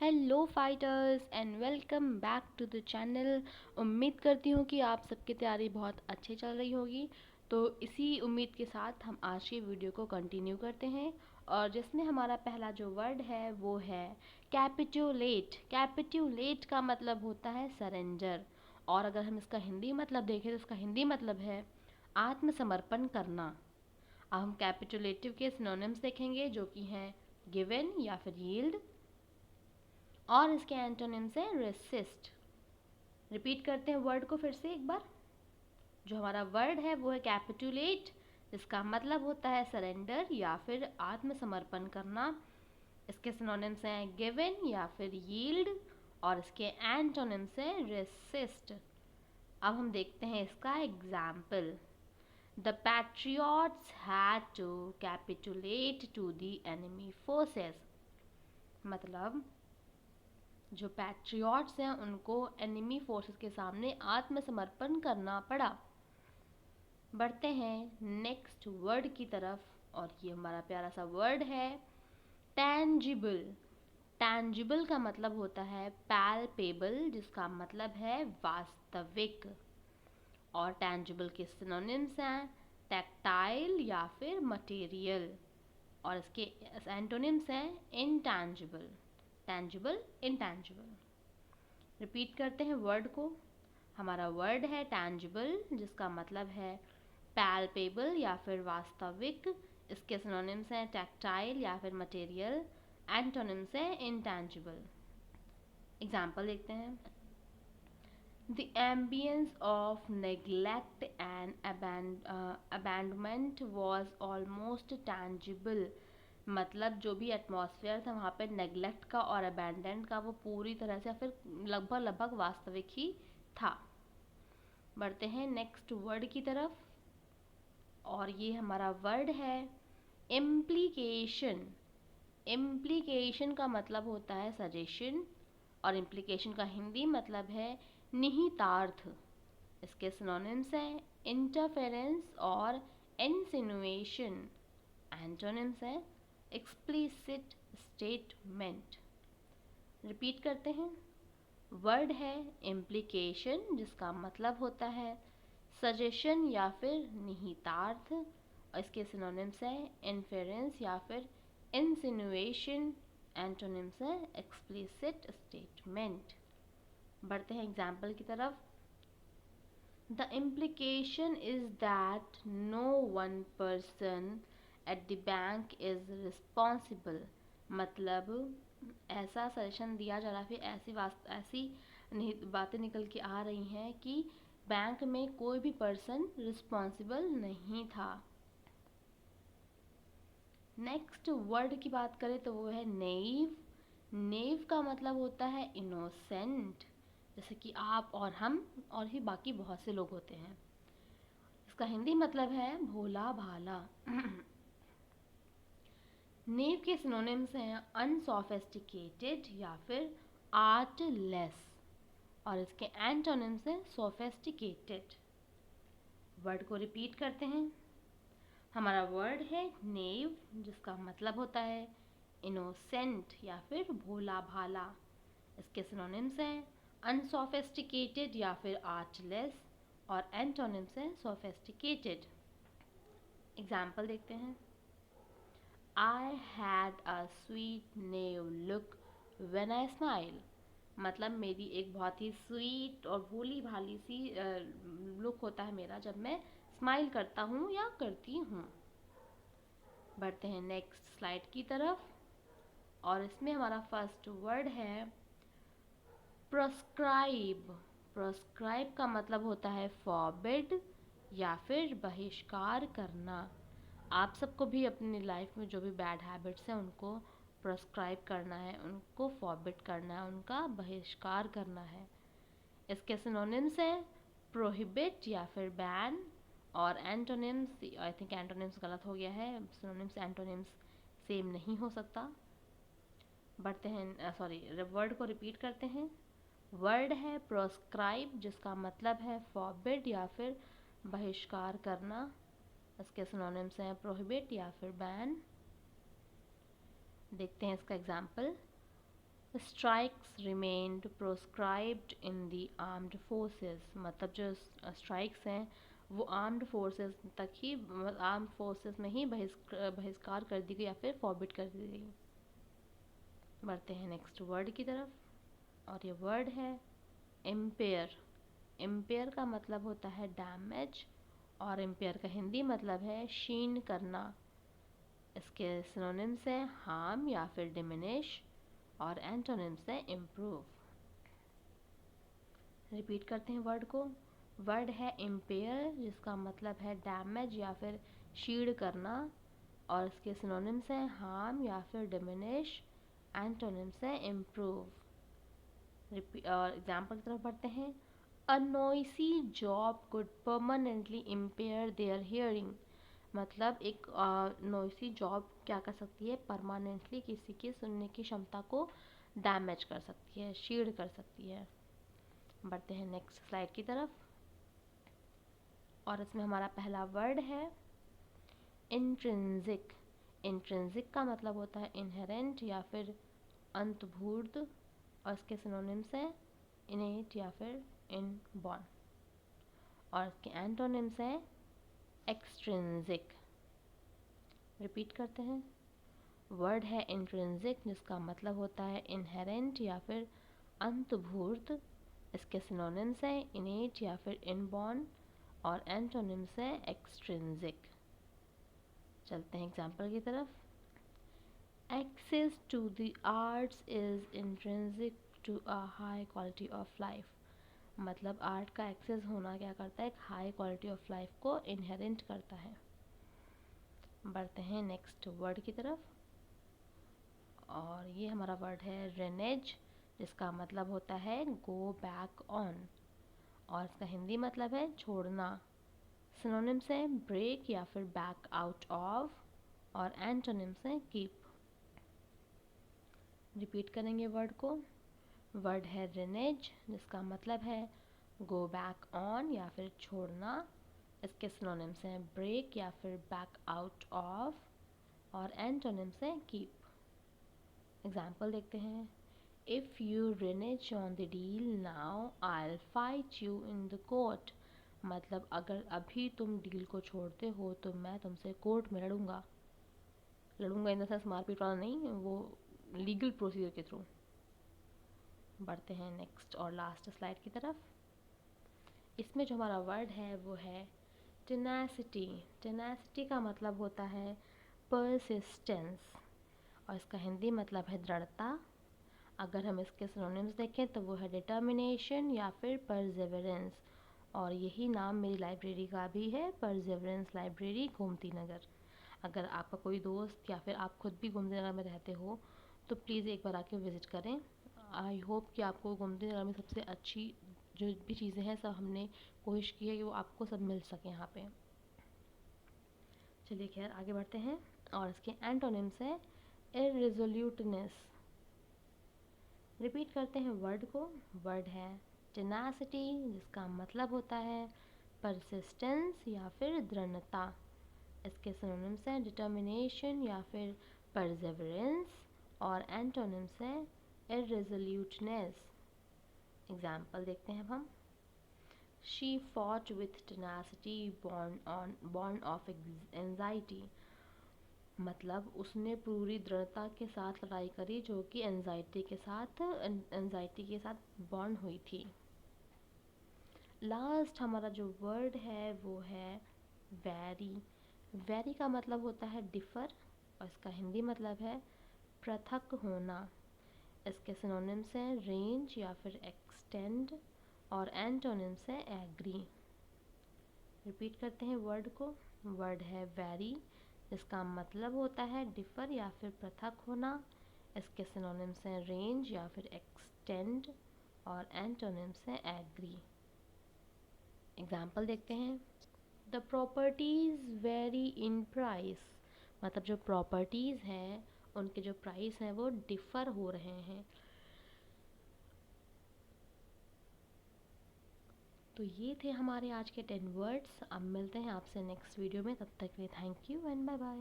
Hello fighters and welcome back to the channel. उम्मीद करती हूँ कि आप सबकी तैयारी बहुत अच्छी चल रही होगी। तो इसी उम्मीद के साथ हम आज की वीडियो को कंटिन्यू करते हैं और जिसमें हमारा पहला जो वर्ड है वो है कैपिटुलेट। कैपिटुलेट का मतलब होता है सरेंडर, और अगर हम इसका हिंदी मतलब देखें तो इसका हिंदी मतलब है आत्मसमर्पण करना। अब हम कैपिटुलेटिव के सिनोनिम्स देखेंगे जो कि हैं गिवन या फिर यील्ड, और इसके एंटोनिम्स हैं रेसिस्ट। रिपीट करते हैं वर्ड को फिर से एक बार। जो हमारा वर्ड है वो है कैपिटुलेट, जिसका मतलब होता है सरेंडर या फिर आत्मसमर्पण करना। इसके सिनोनिम्स हैं गिवन या फिर यील्ड, और इसके एंटोनिम्स हैं रेसिस्ट। अब हम देखते हैं इसका example. The patriots had to capitulate to the enemy forces. मतलब जो पैट्रियट्स हैं उनको एनिमी फोर्सेस के सामने आत्मसमर्पण करना पड़ा। बढ़ते हैं नेक्स्ट वर्ड की तरफ, और ये हमारा प्यारा सा वर्ड है टैंजिबल। टैंजिबल का मतलब होता है पैल्पेबल, जिसका मतलब है वास्तविक। और टैंजिबल के सिनोनिम्स हैं टैक्टाइल या फिर मटेरियल, और इसके एंटोनिम्स हैं इनटैंजिबल, टैंजिबल, इनटैंजिबल। रिपीट करते हैं वर्ड को। हमारा वर्ड है टैंजिबल, जिसका मतलब है पैल्पेबल या फिर वास्तविक। इसके सिनोनिम्स हैं टैक्टाइल या फिर मटेरियल, एंटोनिम्स हैं इनटैंजिबल। एग्जाम्पल देखते हैं। The ambience of neglect and abandonment was almost tangible। मतलब जो भी एटमॉस्फेयर था वहाँ पे नेग्लेक्ट का और अबैंडन का वो पूरी तरह से या फिर लगभग लगभग वास्तविक ही था। बढ़ते हैं नेक्स्ट वर्ड की तरफ, और ये हमारा वर्ड है इम्प्लीकेशन। इम्प्लीकेशन का मतलब होता है सजेशन, और इम्प्लीकेशन का हिंदी मतलब है निहितार्थ। इसके सिनोनिम्स हैं इंटरफेरेंस और इंसिनुएशन, एंटोनिम्स हैं एक्सप्लिसिट स्टेटमेंट। रिपीट करते हैं। वर्ड है इम्प्लीकेशन, जिसका मतलब होता है सजेशन या फिर निहितार्थ, और इसके सिनोनिम्स हैं इन्फेरेंस या फिर इंसिनुएशन, एंटोनिम्स हैं एक्सप्लिसिट स्टेटमेंट। बढ़ते हैं एग्जाम्पल की तरफ। The implication is that no one person at the bank is responsible. मतलब ऐसा सजेशन दिया जा रहा है, फिर ऐसी बातें निकल के आ रही हैं कि बैंक में कोई भी पर्सन रिस्पॉन्सिबल नहीं था। नेक्स्ट वर्ड की बात करें तो वो है नेव। नेव का मतलब होता है इनोसेंट, जैसे कि आप और हम और भी बाकी बहुत से लोग होते हैं। इसका हिंदी मतलब है भोला भाला। नेव के सिनोनिम्स हैं अनसोफिस्टिकेटेड या फिर आर्टलेस, और इसके एंटोनिम्स हैं सोफिस्टिकेटेड। वर्ड को रिपीट करते हैं। हमारा वर्ड है नेव, जिसका मतलब होता है इनोसेंट या फिर भोला भाला। इसके सिनोनिम्स हैं अनसोफिस्टिकेटेड या फिर आर्टलेस, और एंटोनिम्स हैं सोफिस्टिकेटेड। एग्जाम्पल देखते हैं। I had a sweet naive look when I smile. मतलब मेरी एक बहुत ही स्वीट और भोली भाली सी लुक होता है मेरा जब मैं स्माइल करता हूँ या करती हूँ। बढ़ते हैं नेक्स्ट स्लाइड की तरफ, और इसमें हमारा फर्स्ट वर्ड है प्रोस्क्राइब। प्रोस्क्राइब का मतलब होता है फॉरबिड या फिर बहिष्कार करना। आप सबको भी अपनी लाइफ में जो भी बैड हैबिट्स हैं उनको प्रोस्क्राइब करना है, उनको फॉरबिड करना है, उनका बहिष्कार करना है। इसके सिनोनिम्स हैं प्रोहिबिट या फिर बैन, और एंटोनिम्स, आई थिंक एंटोनिम्स गलत हो गया है, सिनोनिम्स एंटोनिम्स सेम नहीं हो सकता। बढ़ते हैं, सॉरी, वर्ड को रिपीट करते हैं। वर्ड है प्रोस्क्राइब, जिसका मतलब है फॉरबिड या फिर बहिष्कार करना। इसके सिनोनिम्स हैं प्रोहिबिट या फिर बैन। देखते हैं इसका example. Strikes remained proscribed in the armed forces, मतलब जो स्ट्राइक्स हैं वो आर्म्ड फोर्सेस तक ही, आर्म्ड फोर्सेस में ही बहिष्कार कर दी गई या फिर फॉरबिड कर दी गई। बढ़ते हैं नेक्स्ट वर्ड की तरफ, और ये वर्ड है इम्पेयर। इम्पेयर का मतलब होता है डैमेज, और इम्पेयर का हिंदी मतलब है क्षीण करना। इसके सिनोनिम्स हैं हार्म या फिर डिमिनिश, और एंटोनिम्स हैं इम्प्रूव। रिपीट करते हैं वर्ड को। वर्ड है इम्पेयर, जिसका मतलब है डैमेज या फिर क्षीण करना, और इसके सिनोनिम्स हैं हार्म या फिर डिमिनिश, एंटोनिम्स हैं इम्प्रूव। और एग्जाम्पल की तरफ बढ़ते हैं। A noisy job could permanently impair their hearing, मतलब एक नॉइसी जॉब क्या कर सकती है, परमानेंटली किसी की सुनने की क्षमता को डैमेज कर सकती है, क्षीण कर सकती है। बढ़ते हैं नेक्स्ट स्लाइड की तरफ, और इसमें हमारा पहला वर्ड है इंट्रिंसिक। इंट्रिंसिक का मतलब होता है इनहेरेंट या फिर अंतर्भूत, और इसके सिनोनिम्स हैं इनेट या फिर इनबॉर्न, और इसके एंटोनिम्स हैं एक्सट्रिंसिक। रिपीट करते हैं। वर्ड है इंट्रिंसिक, जिसका मतलब होता है इनहेरेंट या फिर अंतर्भूत। इसके सिनोनिम्स हैं इनेट या फिर इनबॉर्न, और एंटोनिम्स हैं एक्सट्रिंसिक। चलते हैं एग्जाम्पल की तरफ। Access to the arts is intrinsic to a high quality of life, मतलब आर्ट का एक्सेस होना क्या करता है, एक हाई क्वालिटी ऑफ लाइफ को इनहेरेंट करता है। बढ़ते हैं नेक्स्ट वर्ड की तरफ, और ये हमारा वर्ड है रेनेज, जिसका मतलब होता है गो बैक ऑन, और इसका हिंदी मतलब है छोड़ना। सिनोनिम्स हैं ब्रेक या फिर बैक आउट ऑफ, और एंटोनिम्स हैं कीप। रिपीट करेंगे वर्ड को। वर्ड है रेनेज, जिसका मतलब है गो बैक ऑन या फिर छोड़ना। इसके सिनोनिम्स हैं ब्रेक या फिर बैक आउट ऑफ, और एंटोनिम्स हैं कीप। एग्जाम्पल देखते हैं। If you renege on the deal now I fight you in the court, मतलब अगर अभी तुम डील को छोड़ते हो तो मैं तुमसे कोर्ट में लड़ूंगा। लड़ूंगा इन द सेंस मारपीट वाला नहीं, वो लीगल प्रोसीजर के थ्रू। बढ़ते हैं नेक्स्ट और लास्ट स्लाइड की तरफ। इसमें जो हमारा वर्ड है वो है टेनासिटी। टेनासिटी का मतलब होता है परसिस्टेंस, और इसका हिंदी मतलब है दृढ़ता। अगर हम इसके सिनोनिम्स देखें तो वो है डिटर्मिनेशन या फिर परसेवरेंस, और यही नाम मेरी लाइब्रेरी का भी है, परसेवरेंस लाइब्रेरी गोमती नगर। अगर आपका कोई दोस्त या फिर आप खुद भी गोमती नगर में रहते हो तो प्लीज़ एक बार आके विज़िट करें। आई होप कि आपको गोमती नगर में सबसे अच्छी जो भी चीज़ें हैं सब हमने कोशिश की है कि वो आपको सब मिल सके यहाँ पे। चलिए खैर आगे बढ़ते हैं, और इसके एंटोनिम्स है इररिजोल्यूटनेस। रिपीट करते हैं वर्ड को। वर्ड है टेनासिटी, जिसका मतलब होता है परसिस्टेंस या फिर दृढ़ता। इसके सिनोनिम्स हैं डिटर्मिनेशन या फिर परसेवरेंस, और एंटोनिम्स हैं इररिजोल्यूटनेस। एग्जाम्पल देखते हैं अब हम। She fought with tenacity born of anxiety, मतलब उसने पूरी दृढ़ता के साथ लड़ाई करी जो कि एंजाइटी के साथ बॉर्न हुई थी। लास्ट हमारा जो वर्ड है वो है वेरी। वेरी का मतलब होता है डिफ़र, और इसका हिंदी मतलब है पृथक होना। इसके सिनोनिम्स हैं रेंज या फिर एक्सटेंड, और एंटोनिम्स हैं एग्री। रिपीट करते हैं वर्ड को। वर्ड है वेरी, इसका मतलब होता है डिफ़र या फिर पृथक होना। इसके सिनोनिम्स हैं रेंज या फिर एक्सटेंड, और एंटोनिम्स हैं एग्री। एग्जाम्पल देखते हैं। The properties very in price, मतलब जो प्रॉपर्टीज़ हैं उनके जो प्राइस हैं वो डिफ़र हो रहे हैं। तो ये थे हमारे आज के 10 वर्ड्स। अब मिलते हैं आपसे नेक्स्ट वीडियो में, तब तक के लिए thank you and bye bye.